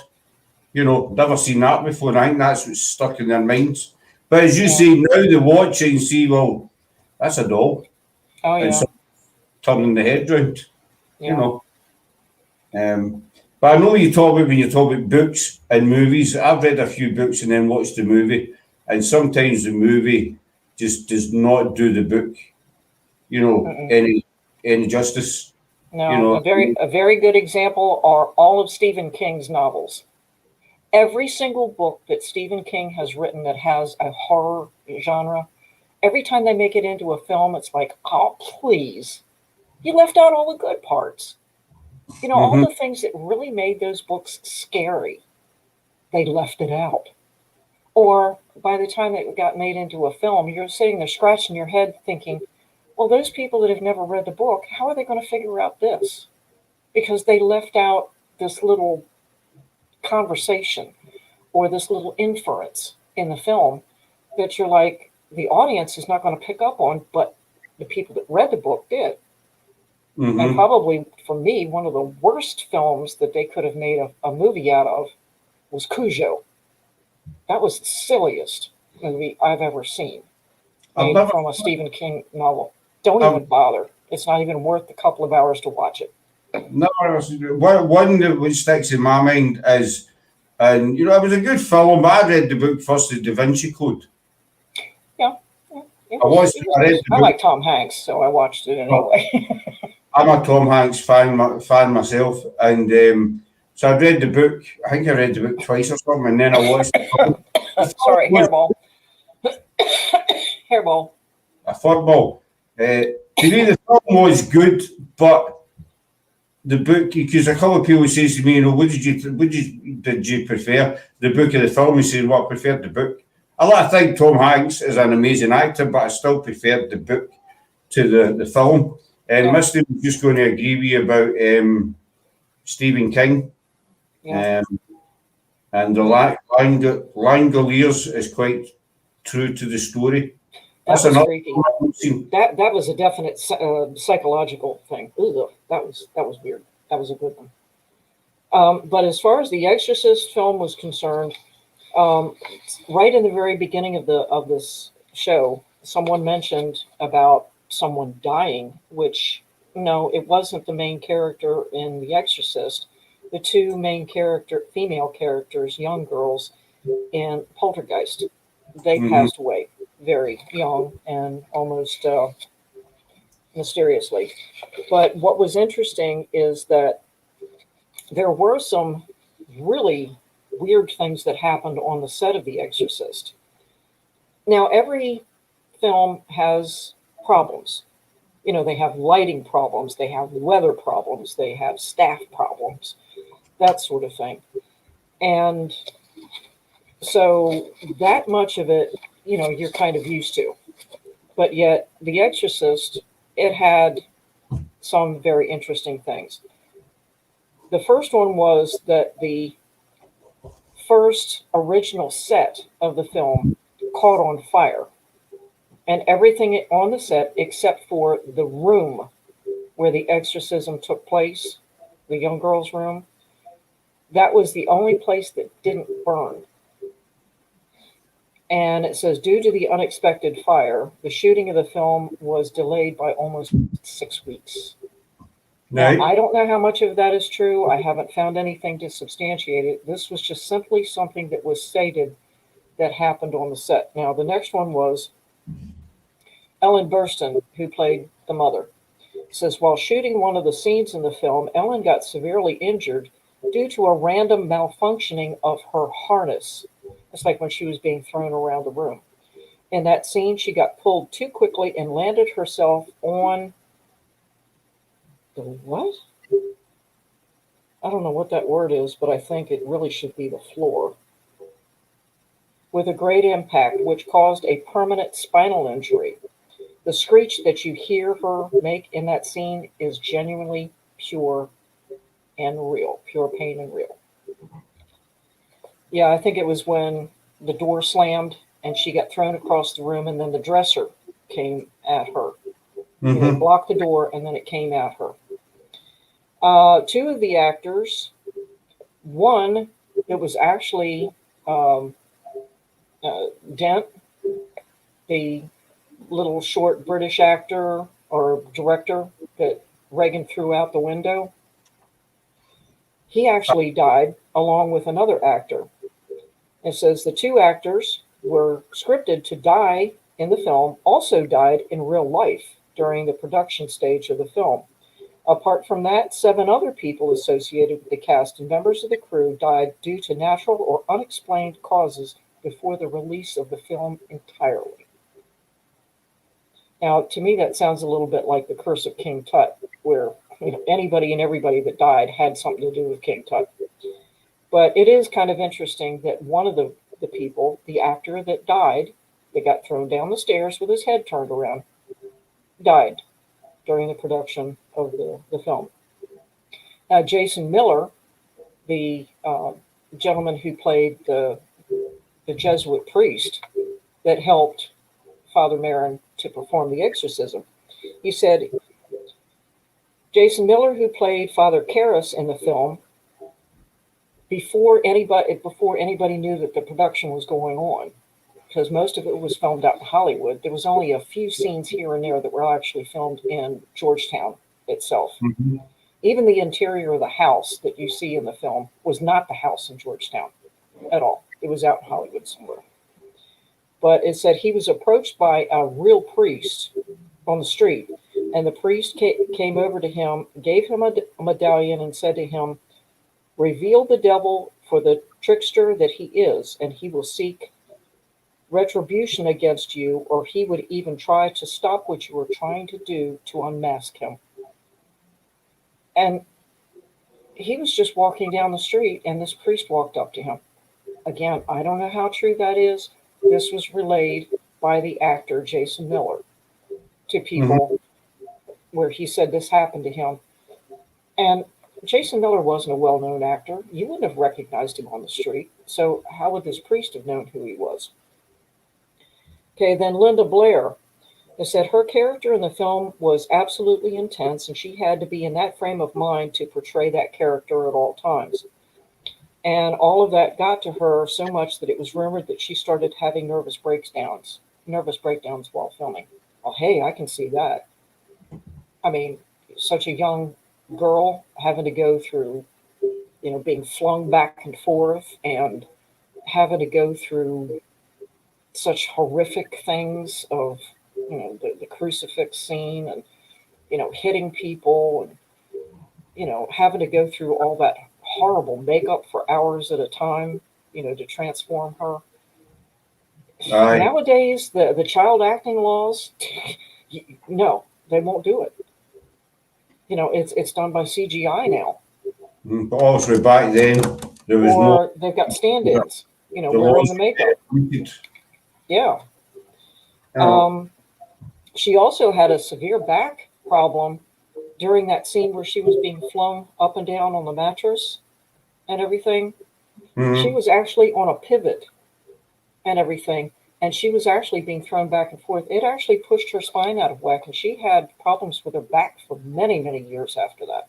never seen that before. And I think that's what's stuck in their minds. But as you say, now they watch it and see, well, that's a doll. Oh, yeah. And so turning the head round, Yeah. But I know when you talk about books and movies, I've read a few books and then watched the movie. And sometimes the movie just does not do the book, any justice. No, a very good example are all of Stephen King's novels. Every single book that Stephen King has written that has a horror genre, every time they make it into a film, it's like, oh, please, you left out all the good parts. All the things that really made those books scary, they left it out. Or by the time it got made into a film, you're sitting there scratching your head thinking, well, those people that have never read the book, how are they going to figure out this? Because they left out this little conversation or this little inference in the film that you're like, the audience is not going to pick up on, but the people that read the book did. Mm-hmm. And probably, for me, one of the worst films that they could have made a movie out of was Cujo. That was the silliest movie I've ever seen, made from a Stephen King novel. Don't even bother. It's not even worth a couple of hours to watch it. No, one that sticks in my mind is, and it was a good film, but I read the book first, The Da Vinci Code. Yeah. I like Tom Hanks, so I watched it anyway. I'm a Tom Hanks fan myself, and so I read the book. I think I read the book twice or something, and then I watched the film. Sorry, hairball. Hairball. A football. To me, the film was good, but the book, because a couple of people say to me, what did you prefer, the book or the film? He said, well, I preferred the book. I think Tom Hanks is an amazing actor, but I still preferred the book to the film. And Misty was just going to agree with you about Stephen King. Yeah. And the Langoliers is quite true to the story. That was freaky. That was a definite psychological thing. Ugh, that was weird. That was a good one. But as far as the Exorcist film was concerned, right in the very beginning of this show, someone mentioned about someone dying, which no, it wasn't the main character in The Exorcist. The two main female characters, young girls in Poltergeist, they passed away very young and almost mysteriously. But what was interesting is that there were some really weird things that happened on the set of The Exorcist. Now, every film has problems. They have lighting problems, they have weather problems, they have staff problems, that sort of thing. And so that much of it, you're kind of used to. But yet, The Exorcist, it had some very interesting things. The first one was that the first original set of the film caught on fire. And everything on the set, except for the room where the exorcism took place, the young girl's room, that was the only place that didn't burn. And it says, due to the unexpected fire, the shooting of the film was delayed by almost 6 weeks. Right. Now, I don't know how much of that is true. I haven't found anything to substantiate it. This was just simply something that was stated that happened on the set. Now, the next one was Ellen Burstin, who played the mother. It says, while shooting one of the scenes in the film, Ellen got severely injured due to a random malfunctioning of her harness. It's like when she was being thrown around the room. In that scene, she got pulled too quickly and landed herself on the what? I don't know what that word is, but I think it really should be the floor. With a great impact, which caused a permanent spinal injury. The screech that you hear her make in that scene is genuinely pure and real, pure pain and real. Yeah, I think it was when the door slammed and she got thrown across the room, and then the dresser came at her. It blocked the door, and then it came at her. Two of the actors, one, it was actually Dent, the little short British actor or director that Reagan threw out the window. He actually died along with another actor. It says the two actors were scripted to die in the film, also died in real life during the production stage of the film. Apart from that, 7 other people associated with the cast and members of the crew died due to natural or unexplained causes before the release of the film entirely. Now, to me, that sounds a little bit like the Curse of King Tut, where anybody and everybody that died had something to do with King Tut. But it is kind of interesting that one of the people, the actor that died, that got thrown down the stairs with his head turned around, died during the production of the film. Now, Jason Miller, the gentleman who played the Jesuit priest that helped Father Merrin to perform the exorcism, he said, Jason Miller, who played Father Karras in the film, before anybody knew that the production was going on, because most of it was filmed out in Hollywood, there was only a few scenes here and there that were actually filmed in Georgetown itself. Even the interior of the house that you see in the film was not the house in Georgetown at all. It was out in Hollywood somewhere. But it said he was approached by a real priest on the street, and the priest came over to him, gave him a medallion, and said to him, reveal the devil for the trickster that he is, and he will seek retribution against you, or he would even try to stop what you are trying to do to unmask him. And he was just walking down the street, and this priest walked up to him. Again, I don't know how true that is. This was relayed by the actor Jason Miller to people where he said this happened to him. And Jason Miller wasn't a well-known actor. You wouldn't have recognized him on the street. So how would this priest have known who he was? Okay, then Linda Blair. It said her character in the film was absolutely intense, and she had to be in that frame of mind to portray that character at all times. And all of that got to her so much that it was rumored that she started having nervous breakdowns while filming. Oh, hey, I can see that. I mean, such a young girl having to go through, being flung back and forth and having to go through such horrific things of, the crucifix scene and, hitting people and, having to go through all that horrible makeup for hours at a time, to transform her. Aye. Nowadays, the child acting laws, no, they won't do it. It's done by CGI now. But obviously back then, There was or they've got stand-ins, you know, there wearing the was makeup. Yeah. uh, She also had a severe back problem during that scene where she was being flung up and down on the mattress and everything. She was actually on a pivot and everything, and she was actually being thrown back and forth. It actually pushed her spine out of whack, and she had problems with her back for many, many years after that.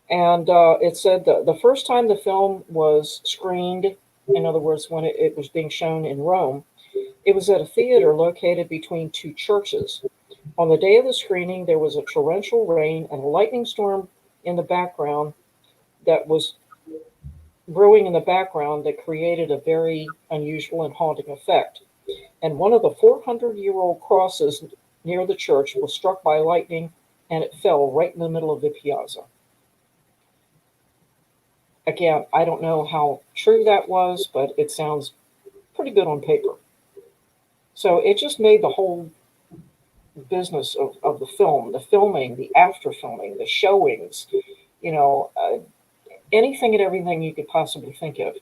And it said the first time the film was screened, in other words, when it was being shown in Rome, it was at a theater located between two churches. On the day of the screening, there was a torrential rain and a lightning storm in the background that was brewing in the background that created a very unusual and haunting effect. And one of the 400-year-old crosses near the church was struck by lightning, and it fell right in the middle of the piazza. Again, I don't know how true that was, but it sounds pretty good on paper. So it just made the whole business of the film, the filming, the after filming, the showings, you know, anything and everything you could possibly think of.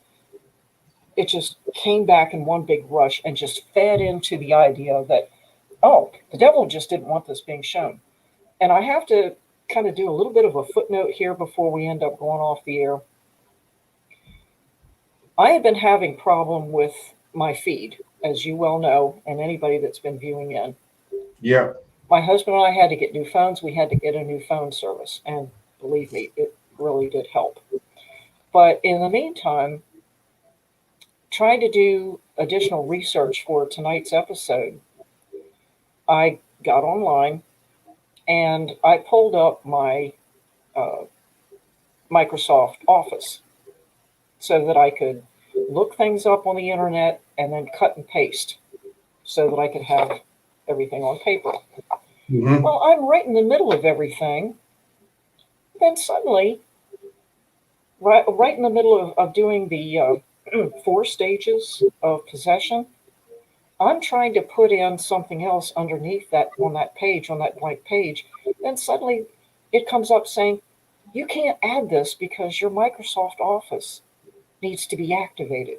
It just came back in one big rush and just fed into the idea that, oh, the devil just didn't want this being shown. And I have to kind of do a little bit of a footnote here before we end up going off the air. I have been having problem with my feed, as you well know, and anybody that's been viewing in. yeah. My husband and I had to get new phones. We had to get a new phone service. And believe me, it really did help. But in the meantime, trying to do additional research for tonight's episode, I got online and I pulled up my Microsoft Office so that I could look things up on the internet and then cut and paste so that I could have everything on paper. Well, I'm right in the middle of everything. Then suddenly, right in the middle of doing the 4 stages of possession, I'm trying to put in something else underneath that on that page, on that blank page. Then suddenly it comes up saying, you can't add this because your Microsoft Office needs to be activated.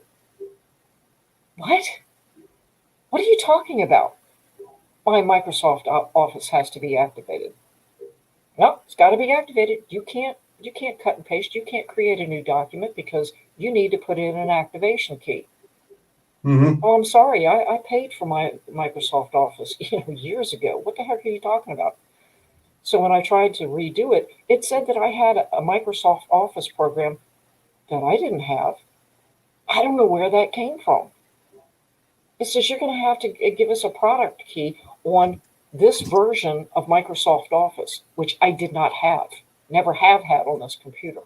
What? What are you talking about? My Microsoft Office has to be activated. No, it's got to be activated. You can't cut and paste. You can't create a new document because you need to put in an activation key. Oh, I'm sorry. I paid for my Microsoft Office years ago. What the heck are you talking about? So when I tried to redo it, it said that I had a Microsoft Office program that I didn't have. I don't know where that came from. It says you're going to have to give us a product key on this version of Microsoft Office, which I did not have, never have had on this computer.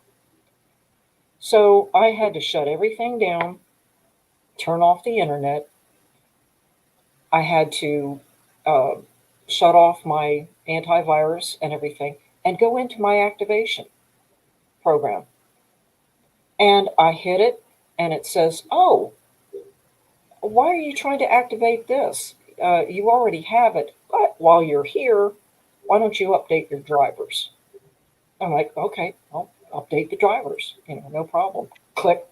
So I had to shut everything down, turn off the internet. I had to shut off my antivirus and everything and go into my activation program. And I hit it and it says, oh, why are you trying to activate this? You already have it, but while you're here, why don't you update your drivers? I'm like, okay, I'll update the drivers, no problem. Click.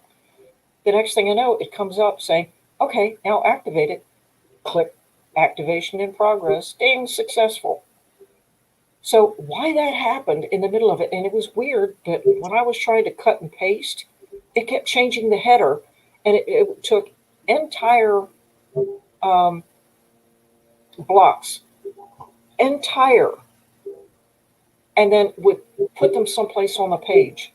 The next thing I know, it comes up saying, okay, now activate it. Click, activation in progress, ding, successful. So why that happened in the middle of it, and it was weird that when I was trying to cut and paste, it kept changing the header, and it took entire blocks, entire, and then would put them someplace on the page.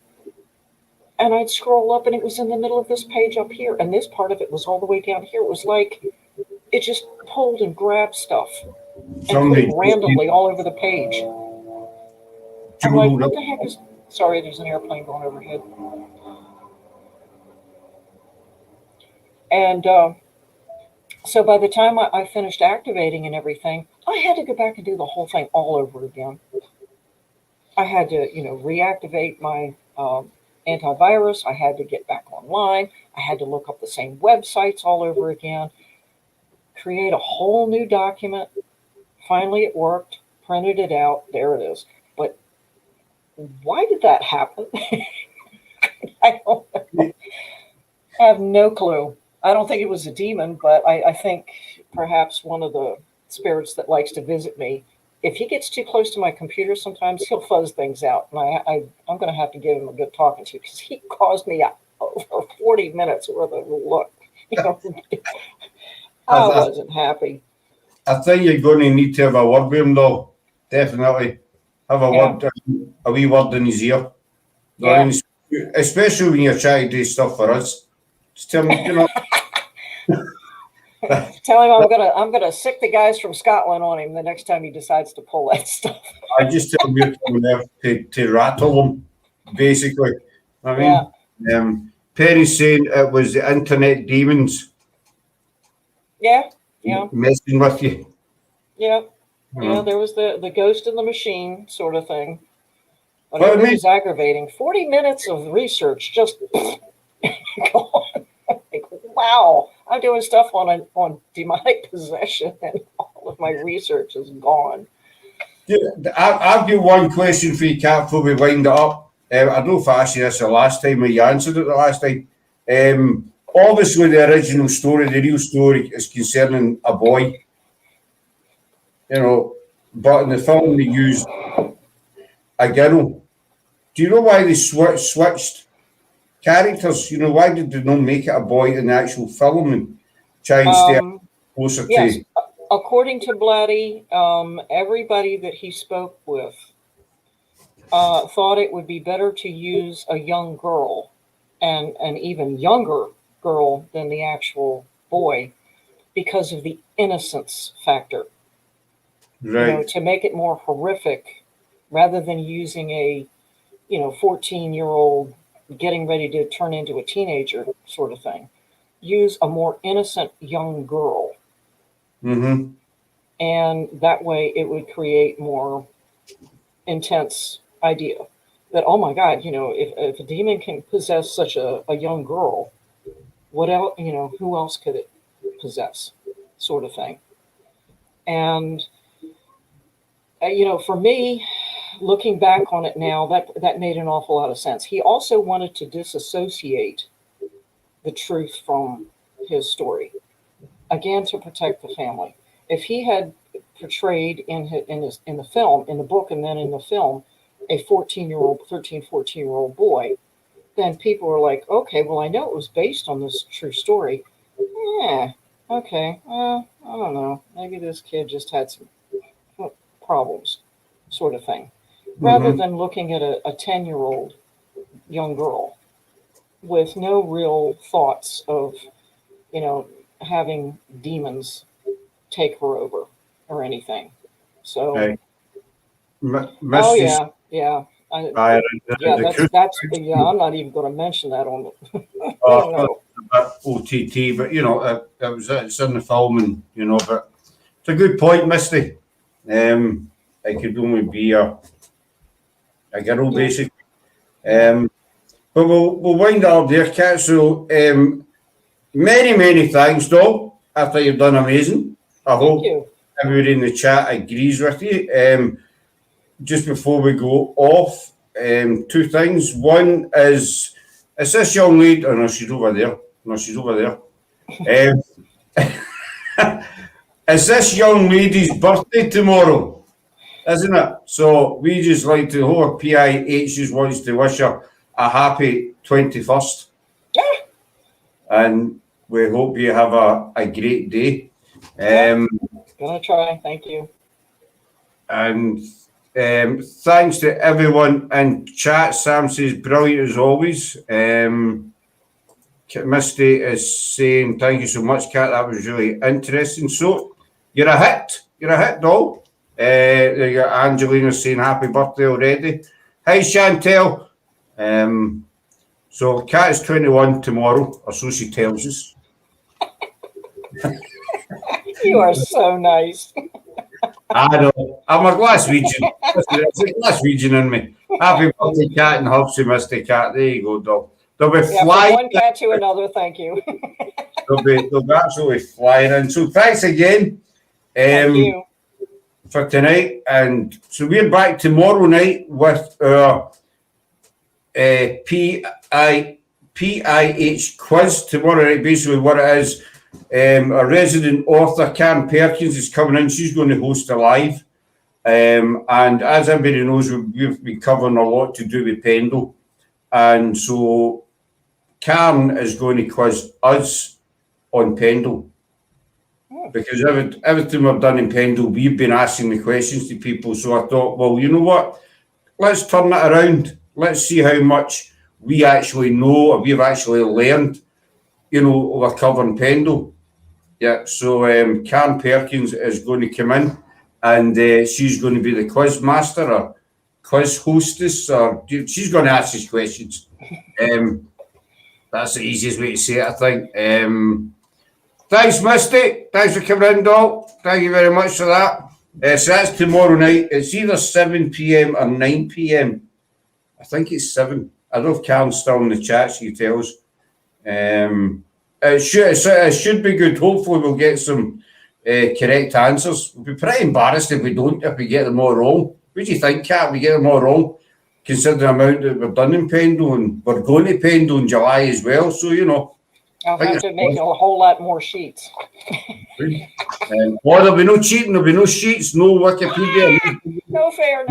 And I'd scroll up, and it was in the middle of this page up here, and this part of it was all the way down here. It was like it just pulled and grabbed stuff and put it randomly all over the page. I'm like, what the heck is... Sorry, there's an airplane going overhead. And so by the time I finished activating and everything, I had to go back and do the whole thing all over again. I had to, reactivate my antivirus. I had to get back online. I had to look up the same websites all over again, create a whole new document. Finally, it worked, printed it out. There it is. But why did that happen? I don't know. I have no clue. I don't think it was a demon, but I think perhaps one of the spirits that likes to visit me. If he gets too close to my computer, sometimes he'll fuzz things out, and I'm going to have to give him a good talking to because he caused me over 40 minutes worth of look. You know, I wasn't happy. I think you're going to need to have a word with him, though. Definitely have a wee word in his ear. Yeah. Especially when you're trying to do stuff for us. Just tell him, you know. Tell him I'm gonna sick the guys from Scotland on him the next time he decides to pull that stuff. I just tell him you're coming there to rattle him, basically. I mean, Perry's saying it was the internet demons. Yeah. Messing with you. Yeah. Yeah, there was the ghost in the machine sort of thing. But it was aggravating. 40 minutes of research just gone. Like, wow, I'm doing stuff on demonic possession and all of my research is gone. Yeah, I've got one question for you, Kat, before we wind it up. I don't know if I asked you this the last time or you answered it the last time. Obviously, the original story, the real story, is concerning a boy. You know, but in the film they used a girl. Do you know why they switched characters? You know, why did they not make it a boy in the actual film and try and stay closer to? According to Blatty, everybody that he spoke with thought it would be better to use a young girl and an even younger girl than the actual boy because of the innocence factor. Right. You know, to make it more horrific rather than using a 14-year-old getting ready to turn into a teenager sort of thing. Use a more innocent young girl. Mm-hmm. And that way it would create more intense idea that, oh my God, if a demon can possess such a young girl, what else, who else could it possess sort of thing. And, for me, looking back on it now, that made an awful lot of sense. He also wanted to disassociate the truth from his story, again, to protect the family. If he had portrayed in the film, in the book, and then in the film, a 14-year-old boy, then people were like, okay, well, I know it was based on this true story. Yeah, okay, I don't know. Maybe this kid just had some problems, sort of thing. Rather than looking at a 10-year-old young girl with no real thoughts of, having demons take her over or anything. So, Right. yeah. I'm I'm not even going to mention that on the. OTT, but it's in the film, and but it's a good point, Misty. It could only be a girl, basically. But we'll wind it up there, Kat. So many thanks, though. I think you've done amazing. I hope everybody in the chat agrees with you. Just before we go off, two things. One is this young lady? Oh no, she's over there. Is this young lady's birthday tomorrow? Isn't it? So we just like to, whole PIH just wants to wish her a happy 21st. And we hope you have a great day. Gonna try. Thank you. And thanks to everyone in chat. Sam says brilliant as always. Misty is saying thank you so much, Kat. That was really interesting. So you're a hit, doll. There you go. Angelina saying happy birthday already. Hi, Chantel. So Kat is 21 tomorrow, or so she tells us. You are so nice. I know. I'm a Glaswegian. It's a Glaswegian in me. Happy birthday, Kat, and hugs to Misty Kat. There you go, doll. They'll be flying. From one cat to another. Thank you. they'll be absolutely flying in. So thanks again. Thank you. For tonight, and so we're back tomorrow night with our PIH quiz tomorrow night. Basically, what it is, a resident author, Karen Perkins, is coming in. She's going to host a live. And as everybody knows, we've been covering a lot to do with Pendle. And so Karen is going to quiz us on Pendle. Because everything we've done in Pendle, we've been asking the questions to people. So I thought, well, you know what? Let's turn it around. Let's see how much we actually know or we've actually learned, over covering Pendle. Yeah, so Karen Perkins is going to come in and she's going to be the quiz master or quiz hostess, or she's going to ask these questions. That's the easiest way to say it, I think. Thanks, Misty. Thanks for coming in, Doc. Thank you very much for that. So that's tomorrow night. It's either 7 p.m. or 9 p.m. I think it's 7. I don't know if Karen's still in the chat, she tells. It should be good. Hopefully we'll get some correct answers. We'll be pretty embarrassed if we get them all wrong. What do you think, Kat? We get them all wrong, considering the amount that we've done in Pendle, and we're going to Pendle in July as well. So, I'll have to make a whole lot more sheets. Or there'll be no cheating, there'll be no sheets, no Wikipedia. No fair.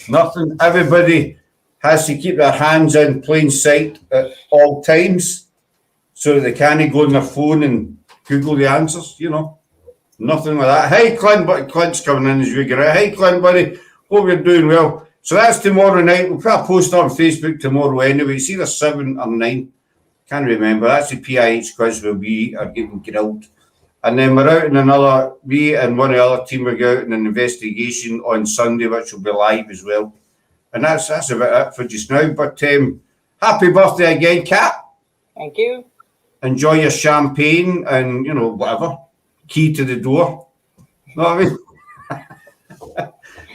Nothing. Everybody has to keep their hands in plain sight at all times so that they can't go on their phone and Google the answers, Nothing like that. Hey, Clint, but Clint's coming in as we get out. Hey, Clint, buddy. Hope you're doing well. So that's tomorrow night. We'll put a post on Facebook tomorrow anyway. It's either 7 or 9. Can't remember. That's the PIH quiz where we are getting grilled. And then we're out in me and one of the other team will go out in an investigation on Sunday, which will be live as well. And that's about it for just now. But happy birthday again, Kat. Thank you. Enjoy your champagne and, whatever. Key to the door. Know what I mean?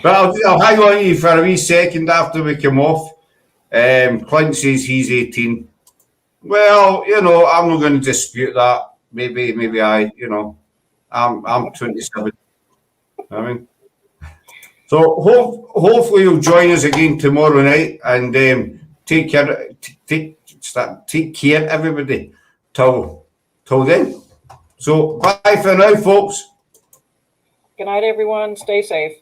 But I'll hang on to you for a wee second after we come off. Clint says he's 18. Well, I'm not going to dispute that. Maybe I'm 27. I mean, so hopefully you'll join us again tomorrow night, and take care, everybody. Till then. So bye for now, folks. Good night, everyone. Stay safe.